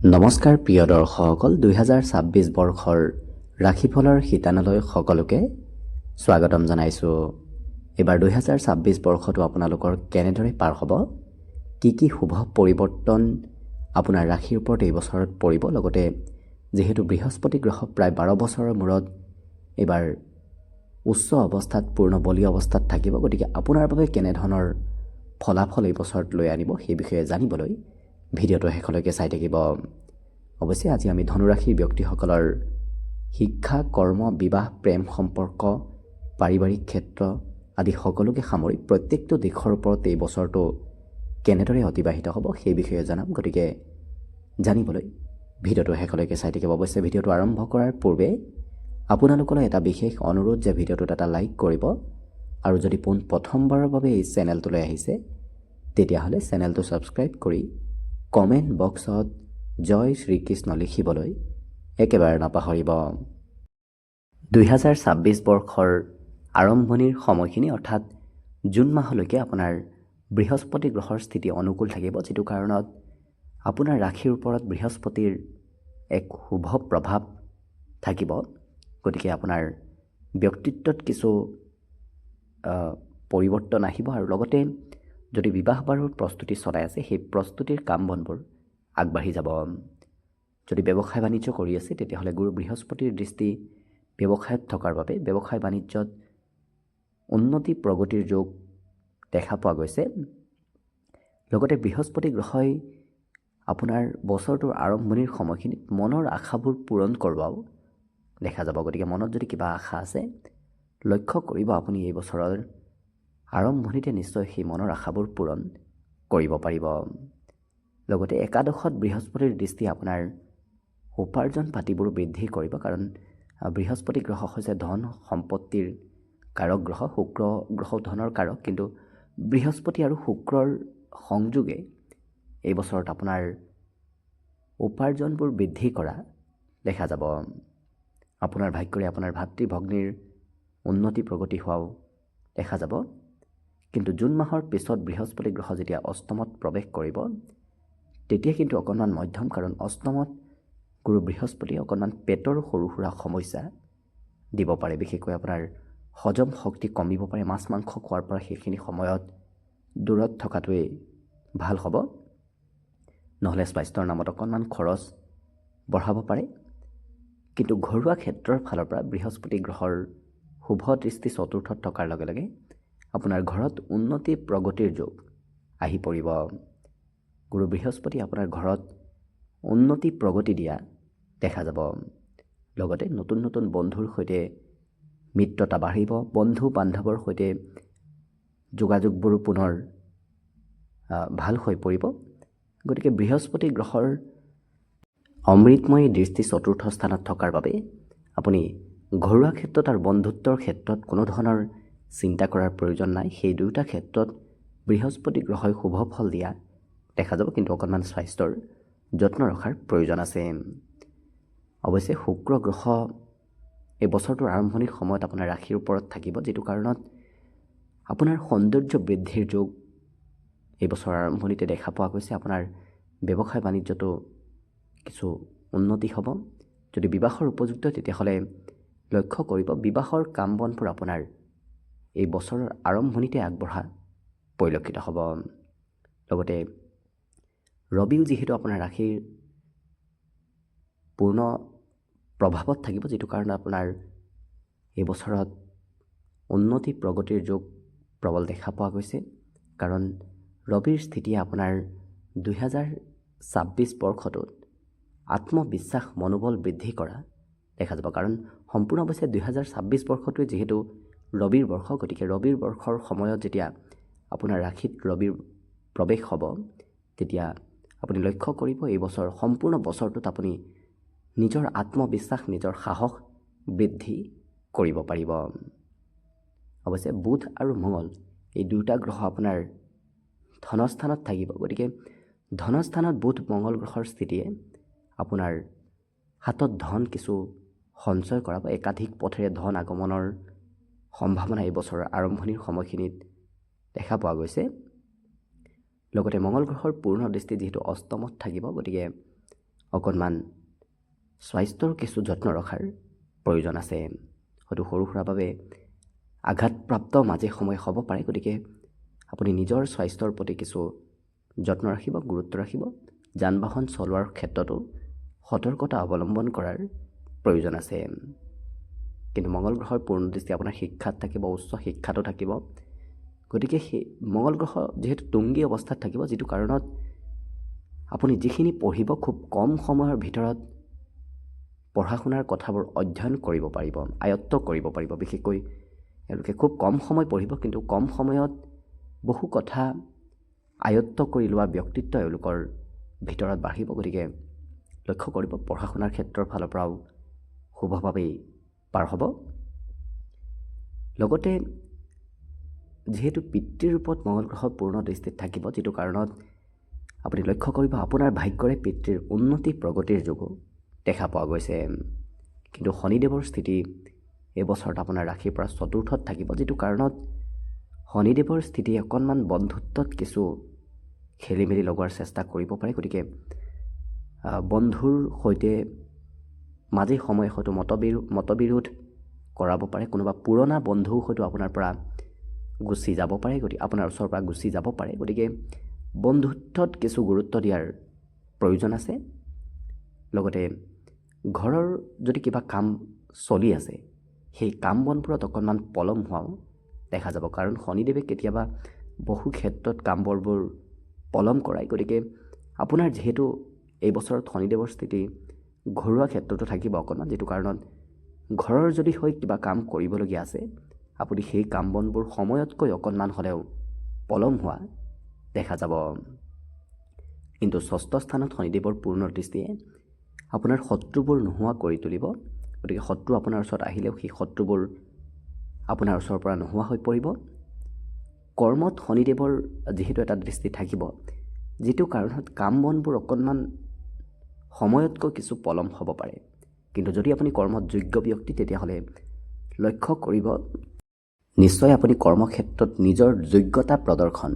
নমস্কাৰ প্ৰিয় দৰ্শকসকল, 2026 বৰ্ষৰ ৰাশিফলৰ শিতানলৈ সকলোকে স্বাগতম জনাইছোঁ। এবাৰ 2026 বৰ্ষটো আপোনালোকৰ কেনেদৰে পাৰ হ'ব, কি শুভ পৰিৱৰ্তন আপোনাৰ ৰাশিৰ ওপৰত এই বছৰত পৰিব, লগতে যিহেতু বৃহস্পতি গ্ৰহ প্ৰায় 12 বছৰৰ মূৰত এবাৰ উচ্চ অৱস্থাত পূৰ্ণ বলি অৱস্থাত থাকিব, গতিকে আপোনাৰ বাবে কেনেধৰণৰ ফলাফল এই বছৰত লৈ আনিব সেই বিষয়ে জানিবলৈ ভিডিঅ'টো শেষলৈকে চাই থাকিব। অৱশ্যে আজি আমি ধনুৰাশিৰ ব্যক্তিসকলৰ শিক্ষা, কৰ্ম, বিবাহ, প্ৰেম সম্পৰ্ক, পাৰিবাৰিক ক্ষেত্ৰ আদি সকলোকে সামৰি প্ৰত্যেকটো দিশৰ ওপৰত এই বছৰটো কেনেদৰে অতিবাহিত হ'ব সেই বিষয়ে জনাম। গতিকে জানিবলৈ ভিডিঅ'টো শেষলৈকে চাই থাকিব। অৱশ্যে ভিডিঅ'টো আৰম্ভ কৰাৰ পূৰ্বে আপোনালোকলৈ এটা বিশেষ অনুৰোধ যে ভিডিঅ'টোত এটা লাইক কৰিব, আৰু যদি প্ৰথমবাৰৰ বাবে এই চেনেলটোলৈ আহিছে তেতিয়াহ'লে চেনেলটো ছাবস্ক্ৰাইব কৰি কমেণ্ট বক্সত জয় শ্ৰীকৃষ্ণ লিখিবলৈ একেবাৰে নাপাহৰিব। 2026 বৰ্ষৰ আৰম্ভণিৰ সময়খিনি অৰ্থাৎ জুন মাহলৈকে আপোনাৰ বৃহস্পতি গ্ৰহৰ স্থিতি অনুকূল থাকিব, যিটো কাৰণত আপোনাৰ ৰাশিৰ ওপৰত বৃহস্পতিৰ এক শুভ প্ৰভাৱ থাকিব। গতিকে আপোনাৰ ব্যক্তিত্বত কিছু পৰিৱৰ্তন আহিব, আৰু লগতে যদি বিবাহ বাৰুৰ প্ৰস্তুতি চলাই আছে সেই প্ৰস্তুতিৰ কাম বনবোৰ আগবাঢ়ি যাব। যদি ব্যৱসায় বাণিজ্য কৰি আছে তেতিয়াহ'লে গুৰু বৃহস্পতিৰ দৃষ্টি ব্যৱসায়ত থকাৰ বাবে ব্যৱসায় বাণিজ্যত উন্নতি প্ৰগতিৰ যোগ দেখা পোৱা গৈছে। লগতে বৃহস্পতি গ্ৰহই আপোনাৰ বছৰটোৰ আৰম্ভণিৰ সময়খিনিত মনৰ আশাবোৰ পূৰণ কৰোৱাও দেখা যাব। গতিকে মনত যদি কিবা আশা আছে লক্ষ্য কৰিব আপুনি এই বছৰৰ আৰম্ভণিতে নিশ্চয় সেই মনৰ আশাবোৰ পূৰণ কৰিব পাৰিব। লগতে একাদশত বৃহস্পতিৰ দৃষ্টি আপোনাৰ উপাৰ্জন পাতিবোৰ বৃদ্ধি কৰিব, কাৰণ বৃহস্পতি গ্ৰহ হৈছে ধন সম্পত্তিৰ কাৰক গ্ৰহ। শুক্ৰ গ্ৰহ ধনৰ কাৰক, কিন্তু বৃহস্পতি আৰু শুক্ৰৰ সংযোগে এই বছৰত আপোনাৰ উপাৰ্জনবোৰ বৃদ্ধি কৰা দেখা যাব। আপোনাৰ ভাগ্যৰে আপোনাৰ ভাতৃ ভগ্নীৰ উন্নতি প্ৰগতি হোৱাও দেখা যাব। কিন্তু জুন মাহৰ পিছত বৃহস্পতি গ্ৰহ যেতিয়া অষ্টমত প্ৰৱেশ কৰিব তেতিয়া কিন্তু অকণমান মধ্যম, কাৰণ অষ্টমত গুৰু বৃহস্পতিয়ে অকণমান পেটৰ সৰু সুৰা সমস্যা দিব পাৰে। বিশেষকৈ আপোনাৰ হজম শক্তি কমিব পাৰে। মাছ মাংস খোৱাৰ পৰা সেইখিনি সময়ত দূৰত থকাটোৱেই ভাল হ'ব, নহ'লে স্বাস্থ্যৰ নামত অকণমান খৰচ বঢ়াব পাৰে। কিন্তু ঘৰুৱা ক্ষেত্ৰৰ ফালৰ পৰা বৃহস্পতি গ্ৰহৰ শুভ দৃষ্টি চতুৰ্থত থকাৰ লগে লগে আপোনাৰ ঘৰত উন্নতি প্ৰগতিৰ যোগ আহি পৰিব। গুৰু বৃহস্পতি আপোনাৰ ঘৰত উন্নতি প্ৰগতি দিয়া দেখা যাব। লগতে নতুন নতুন বন্ধুৰ সৈতে মিত্ৰতা বাঢ়িব, বন্ধু বান্ধৱৰ সৈতে যোগাযোগবোৰো পুনৰ ভাল হৈ পৰিব। গতিকে বৃহস্পতি গ্ৰহৰ অমৃতময়ী দৃষ্টি চতুৰ্থ স্থানত থকাৰ বাবে আপুনি ঘৰুৱা ক্ষেত্ৰত আৰু বন্ধুত্বৰ ক্ষেত্ৰত কোনো ধৰণৰ চিন্তা কৰাৰ প্ৰয়োজন নাই। সেই দুয়োটা ক্ষেত্ৰত বৃহস্পতি গ্ৰহই শুভ ফল দিয়া দেখা যাব, কিন্তু অকণমান স্বাস্থ্যৰ যত্ন ৰখাৰ প্ৰয়োজন আছে। অৱশ্যে শুক্ৰ গ্ৰহ এই বছৰটোৰ আৰম্ভণিৰ সময়ত আপোনাৰ ৰাশিৰ ওপৰত থাকিব, যিটো কাৰণত আপোনাৰ সৌন্দৰ্য বৃদ্ধিৰ যোগ এই বছৰৰ আৰম্ভণিতে দেখা পোৱা গৈছে। আপোনাৰ ব্যৱসায় বাণিজ্যতো কিছু উন্নতি হ'ব। যদি বিবাহৰ উপযুক্ত তেতিয়াহ'লে লক্ষ্য কৰিব বিবাহৰ কাম বনবোৰ আপোনাৰ এই বছৰৰ আৰম্ভণিতে আগবঢ়া পৰিলক্ষিত হ'ব। লগতে ৰবিও যিহেতু আপোনাৰ ৰাশিৰ পূৰ্ণ প্ৰভাৱত থাকিব, যিটো কাৰণে আপোনাৰ এই বছৰত উন্নতি প্ৰগতিৰ যোগ প্ৰবল দেখা পোৱা গৈছে। কাৰণ ৰবিৰ স্থিতিয়ে আপোনাৰ 2026 বৰ্ষটোত আত্মবিশ্বাস মনোবল বৃদ্ধি কৰা দেখা যাব। কাৰণ সম্পূৰ্ণ অৱশ্যে 2026 বৰ্ষটোৱে যিহেতু ৰবিৰ বৰ্ষ, গতিকে ৰবিৰ বৰ্ষৰ সময়ত যেতিয়া আপোনাৰ ৰাশিত ৰবিৰ প্ৰৱেশ হ'ব তেতিয়া আপুনি লক্ষ্য কৰিব এই বছৰ সম্পূৰ্ণ বছৰটোত আপুনি নিজৰ আত্মবিশ্বাস, নিজৰ সাহস বৃদ্ধি কৰিব পাৰিব। অৱশ্যে বুধ আৰু মঙ্গল এই দুয়োটা গ্ৰহ আপোনাৰ ধনস্থানত থাকিব। গতিকে ধনস্থানত বুধ মঙ্গল গ্ৰহৰ স্থিতিয়ে আপোনাৰ হাতত ধন কিছু সঞ্চয় কৰা বা একাধিক পথেৰে ধন আগমনৰ সম্ভাৱনা এই বছৰৰ আৰম্ভণিৰ সময়খিনিত দেখা পোৱা গৈছে। লগতে মঙ্গল গ্ৰহৰ পূৰ্ণ দৃষ্টি যিহেতু অষ্টমত থাকিব, গতিকে অকণমান স্বাস্থ্যৰ কিছু যত্ন ৰখাৰ প্ৰয়োজন আছে। হয়তো সৰু সুৰাভাৱে আঘাতপ্ৰাপ্ত মাজে সময়ে হ'ব পাৰে, গতিকে আপুনি নিজৰ স্বাস্থ্যৰ প্ৰতি কিছু যত্ন ৰাখিব, গুৰুত্ব ৰাখিব। যান বাহন চলোৱাৰ ক্ষেত্ৰতো সতৰ্কতা অৱলম্বন কৰাৰ প্ৰয়োজন আছে। কিন্তু মঙ্গল গ্ৰহৰ পূৰ্ণ দৃষ্টি আপোনাৰ শিক্ষাত থাকিব, উচ্চ শিক্ষাতো থাকিব। গতিকে সেই মঙ্গল গ্ৰহ যিহেতু তুংগী অৱস্থাত থাকিব, যিটো কাৰণত আপুনি যিখিনি পঢ়িব খুব কম সময়ৰ ভিতৰত পঢ়া শুনাৰ কথাবোৰ অধ্যয়ন কৰিব পাৰিব, আয়ত্ত কৰিব পাৰিব। বিশেষকৈ এওঁলোকে খুব কম সময় পঢ়িব, কিন্তু কম সময়ত বহু কথা আয়ত্ত কৰি লোৱা ব্যক্তিত্ব এওঁলোকৰ ভিতৰত বাঢ়িব। গতিকে লক্ষ্য কৰিব, পঢ়া শুনাৰ ক্ষেত্ৰৰ ফালৰ পৰাও শুভভাৱেই পাৰ হ'ব। লগতে যিহেতু পিতৃৰ ৰূপত মঙ্গল গ্ৰহ পূৰ্ণ দৃষ্টিত থাকিব, যিটো কাৰণত আপুনি লক্ষ্য কৰিব আপোনাৰ ভাগ্যৰে পিতৃৰ উন্নতি প্ৰগতিৰ যোগো দেখা পোৱা গৈছে। কিন্তু শনিদেৱৰ স্থিতি এই বছৰত আপোনাৰ ৰাশিৰ পৰা চতুৰ্থত থাকিব, যিটো কাৰণত শনিদেৱৰ স্থিতি অকণমান বন্ধুত্বত কিছু খেলি মেলি লগোৱাৰ চেষ্টা কৰিব পাৰে। গতিকে বন্ধুৰ সৈতে মাজে সময়ে হয়তো মতবিৰোধ কৰাব পাৰে। কোনোবা পুৰণা বন্ধু হয়তো আপোনাৰ পৰা গুচি যাব পাৰে, গতিকে আপোনাৰ ওচৰৰ পৰা গুচি যাব পাৰে। গতিকে বন্ধুত্বত কিছু গুৰুত্ব দিয়াৰ প্ৰয়োজন আছে। লগতে ঘৰৰ যদি কিবা কাম চলি আছে, সেই কাম বনবোৰত অকণমান পলম হোৱাও দেখা যাব, কাৰণ শনিদেৱে কেতিয়াবা বহু ক্ষেত্ৰত কাম বনবোৰ পলম কৰায়। গতিকে আপোনাৰ যিহেতু এই বছৰত শনিদেৱৰ স্থিতি ঘৰুৱা ক্ষেত্ৰতো থাকিব অকণমান, যিটো কাৰণত ঘৰৰ যদি হৈ কিবা কাম কৰিবলগীয়া আছে, আপুনি সেই কাম বনবোৰ সময়তকৈ অকণমান হ'লেও পলম হোৱা দেখা যাব। কিন্তু ষষ্ঠ স্থানত শনিদেৱৰ পূৰ্ণ দৃষ্টিয়ে আপোনাৰ শত্ৰুবোৰ নোহোৱা কৰি তুলিব। গতিকে শত্ৰু আপোনাৰ ওচৰত আহিলেও সেই শত্ৰুবোৰ আপোনাৰ ওচৰৰ পৰা নোহোৱা হৈ পৰিব। কৰ্মত শনিদেৱৰ যিহেতু এটা দৃষ্টি থাকিব, যিটো কাৰণত কাম বনবোৰ অকণমান সময়তকৈ কিছু পলম হ'ব পাৰে। কিন্তু যদি আপুনি কৰ্মত যোগ্য ব্যক্তি, তেতিয়াহ'লে লক্ষ্য কৰিব নিশ্চয় আপুনি কৰ্মক্ষেত্ৰত নিজৰ যোগ্যতা প্ৰদৰ্শন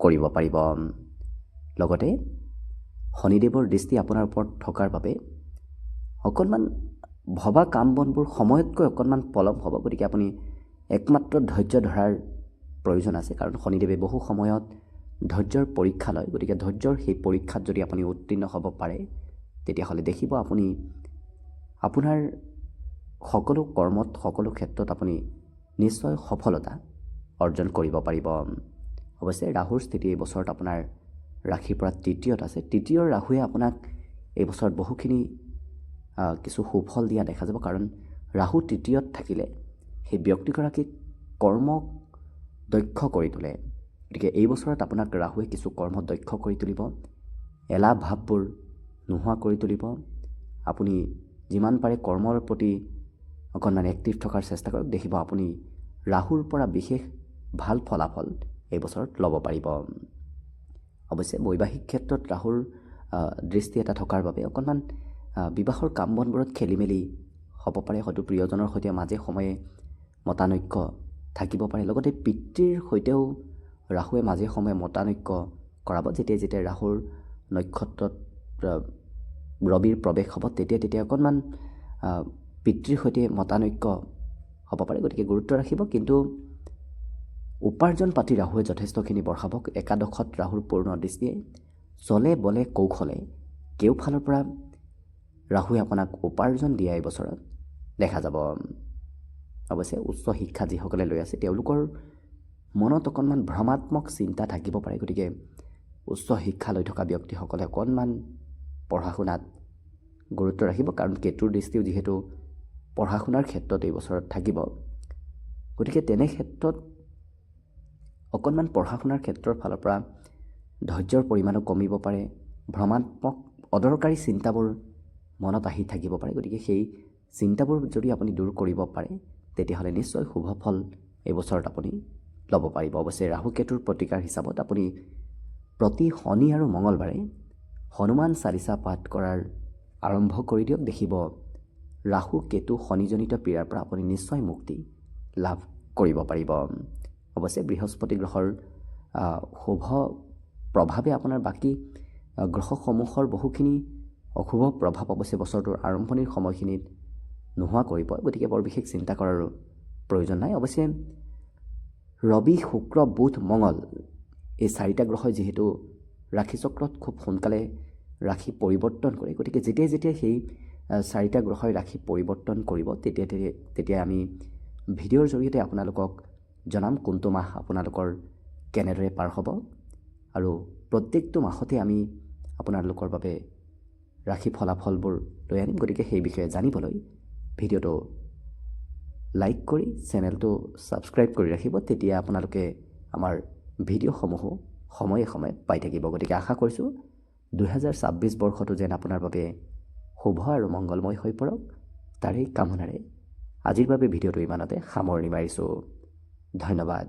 কৰিব পাৰিব। লগতে শনিদেৱৰ দৃষ্টি আপোনাৰ ওপৰত থকাৰ বাবে অকণমান ভবা কাম বনবোৰ সময়তকৈ অকণমান পলম হ'ব। গতিকে আপুনি একমাত্ৰ ধৈৰ্য ধৰাৰ প্ৰয়োজন আছে, কাৰণ শনিদেৱে বহু সময়ত ধৈৰ্যৰ পৰীক্ষা লয়। গতিকে ধৈৰ্যৰ সেই পৰীক্ষাত যদি আপুনি উত্তীৰ্ণ হ'ব পাৰে, তেতিয়াহ'লে দেখিব আপুনি আপোনাৰ সকলো কৰ্মত, সকলো ক্ষেত্ৰত আপুনি নিশ্চয় সফলতা অৰ্জন কৰিব পাৰিব। অৱশ্যে ৰাহুৰ স্থিতি এই বছৰত আপোনাৰ ৰাশিৰ পৰা তৃতীয়ত আছে। তৃতীয় ৰাহুৱে আপোনাক এই বছৰত বহুখিনি কিছু সুফল দিয়া দেখা যাব, কাৰণ ৰাহু তৃতীয়ত থাকিলে সেই ব্যক্তিগৰাকীক কৰ্মক দক্ষ কৰি তোলে। গতিকে এই বছৰত আপোনাক ৰাহুৱে কিছু কৰ্ম দক্ষ কৰি তুলিব, এলাহ ভাৱবোৰ নোহোৱা কৰি তুলিব। আপুনি যিমান পাৰে কৰ্মৰ প্ৰতি অকণমান এক্টিভ থকাৰ চেষ্টা কৰক, দেখিব আপুনি ৰাহুৰ পৰা বিশেষ ভাল ফলাফল এই বছৰত ল'ব পাৰিব। অৱশ্যে বৈবাহিক ক্ষেত্ৰত ৰাহুৰ দৃষ্টি এটা থকাৰ বাবে অকণমান বিবাহৰ কাম বনবোৰত খেলি মেলি হ'ব পাৰে। হয়তো প্ৰিয়জনৰ সৈতে মাজে সময়ে মতানৈক্য থাকিব পাৰে। লগতে পিতৃৰ সৈতেও ৰাহুৱে মাজে সময়ে মতানৈক্য কৰাব। যেতিয়া ৰাহুৰ নক্ষত্ৰত ৰবিৰ প্ৰৱেশ হ'ব, তেতিয়া অকণমান পিতৃৰ সৈতে মতানৈক্য হ'ব পাৰে। গতিকে গুৰুত্ব ৰাখিব। কিন্তু উপাৰ্জন পাতি ৰাহুৱে যথেষ্টখিনি বঢ়াব। একাদশত ৰাহুৰ পূৰ্ণ দৃষ্টিয়ে চলে বলে কৌশলে কেওফালৰ পৰা ৰাহুৱে আপোনাক উপাৰ্জন দিয়া এই বছৰত দেখা যাব। অৱশ্যে উচ্চ শিক্ষা যিসকলে লৈ আছে, তেওঁলোকৰ মনত অকণমান ভ্ৰমাত্মক চিন্তা থাকিব পাৰে। গতিকে উচ্চ শিক্ষা লৈ থকা ব্যক্তিসকলে অকণমান পঢ়া শুনাত গুৰুত্ব ৰাখিব, কাৰণ কেতুৰ দৃষ্টিও যিহেতু পঢ়া শুনাৰ ক্ষেত্ৰত এই বছৰত থাকিব। গতিকে তেনে ক্ষেত্ৰত অকণমান পঢ়া শুনাৰ ক্ষেত্ৰৰ ফালৰ পৰা ধৈৰ্যৰ পৰিমাণো কমিব পাৰে। ভ্ৰমাত্মক অদৰকাৰী চিন্তাবোৰ মনত আহি থাকিব পাৰে। গতিকে সেই চিন্তাবোৰ যদি আপুনি দূৰ কৰিব পাৰে, তেতিয়াহ'লে নিশ্চয় শুভ ফল এই বছৰত আপুনি ল'ব পাৰিব। অৱশ্যে ৰাহু কেতুৰ প্ৰতিকাৰ হিচাপত আপুনি প্ৰতি শনি আৰু মঙলবাৰে হনুমান চালিচা পাঠ কৰাৰ আৰম্ভ কৰি দিয়ক। দেখিব ৰাহু কেতু শনিজনিত পীড়াৰ পৰা আপুনি নিশ্চয় মুক্তি লাভ কৰিব পাৰিব। অৱশ্যে বৃহস্পতি গ্ৰহৰ শুভ প্ৰভাৱে আপোনাৰ বাকী গ্ৰহসমূহৰ বহুখিনি অশুভ প্ৰভাৱ অৱশ্যে বছৰটোৰ আৰম্ভণিৰ সময়খিনিত নোহোৱা কৰিব, গতিকে বৰ বিশেষ চিন্তা কৰাৰ প্ৰয়োজন নাই। অৱশ্যে ৰবি, শুক্ৰ, বুধ, মঙল এই 4টা গ্ৰহই যিহেতু ৰাশিচক্ৰত খুব সোনকালে ৰাশি পৰিৱৰ্তন কৰে, গতিকে যেতিয়াই সেই 4টা গ্ৰহই ৰাশি পৰিৱৰ্তন কৰিব তেতিয়া আমি ভিডিঅ'ৰ জৰিয়তে আপোনালোকক জনাম কোনটো মাহ আপোনালোকৰ কেনেদৰে পাৰ হ'ব, আৰু প্ৰত্যেকটো মাহতে আমি আপোনালোকৰ বাবে ৰাশি ফলাফলবোৰ লৈ আনিম। গতিকে সেই বিষয়ে জানিবলৈ ভিডিঅ'টো লাইক কৰি চেনেলটো ছাবস্ক্ৰাইব কৰি ৰাখিব, তেতিয়া আপোনালোকে আমাৰ ভিডিঅ'সমূহো সময়ে সময়ে পাই থাকিব। গতিকে আশা কৰিছোঁ 2026 বৰ্ষটো যেন আপোনাৰ বাবে শুভ আৰু মংগলময় হৈ পৰক, তাৰেই কামনাৰে আজিৰ বাবে ভিডিঅ'টো ইমানতে সামৰণি মাৰিছোঁ। ধন্যবাদ।